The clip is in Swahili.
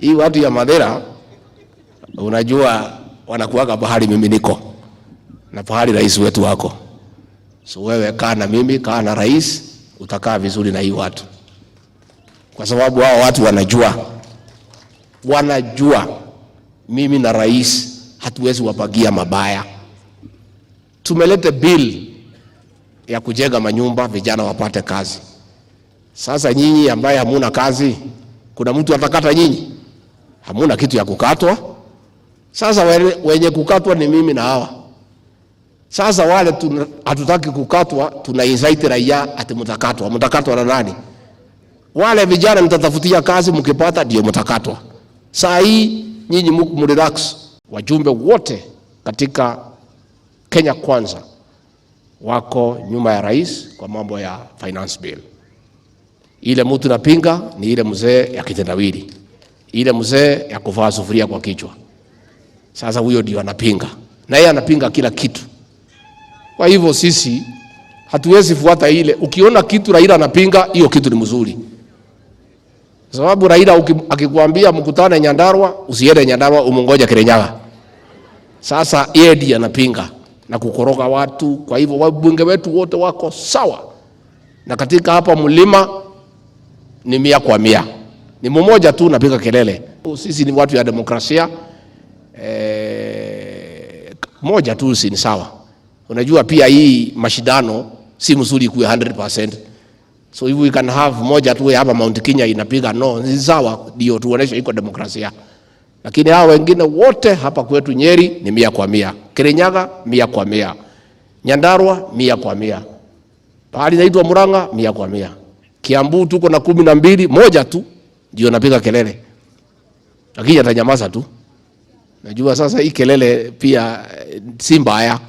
Hii watu ya Madera unajua wanakuwaga bahari mimi niko na bahari rais wetu wako. So wewe kaa na mimi, kaa na rais, utakaa vizuri na hii watu. Kwa sababu hao watu wanajua mimi na rais hatuwezi wapagia mabaya. Tumelete bill ya kujenga manyumba vijana wapate kazi. Sasa nyinyi ambaye hamuna kazi, kuna mtu atakata nyinyi? Hamuna kitu ya kukatwa. Sasa wenye kukatwa ni mimi na hawa. Sasa wale hatutaki kukatwa, tuna invite raia ati mtakatwa. Mtakatwa na nani? Wale vijana mtatafutia kazi, mkipata ndio mtakatwa. Saa hii nyinyi mrelax. Wajumbe wote katika Kenya Kwanza wako nyuma ya rais kwa mambo ya finance bill. Ile mtu napinga ni ile mzee ya kitendawili, ile mzee ya kuvaa sufuria kwa kichwa. Sasa huyo ndio anapinga, na yeye anapinga kila kitu. Kwa hivyo sisi hatuwezi fuata ile. Ukiona kitu Raila anapinga, hiyo kitu ni mzuri. Sababu Raila akikwambia mkutane Nyandarua, usiende Nyandarua, umongoja Kirinyaga. Sasa yeye ndiye anapinga na kukoroga watu. Kwa hivyo wabunge wetu wote wako sawa. Na katika hapa mlima ni 100 kwa 100. Ni mmoja tu napiga kelele. Sisi ni watu ya demokrasia. Moja tu si ni sawa. Unajua pia hii mashindano si mzuri kuwe 100%. So if we can have moja tu hapa Mount Kenya inapiga no, ni sawa, ndio tuoneshe iko demokrasia. Lakini hao wengine wote hapa kwetu Nyeri ni 100 kwa 100. Kirinyaga 100 kwa 100. Nyandarua 100 kwa 100. Pahali inaitwa Murang'a 100 kwa 100. Kiambu tuko na 12, moja tu ndio napiga kelele. Lakini atanyamaza tu. Najua sasa hii kelele pia si mbaya.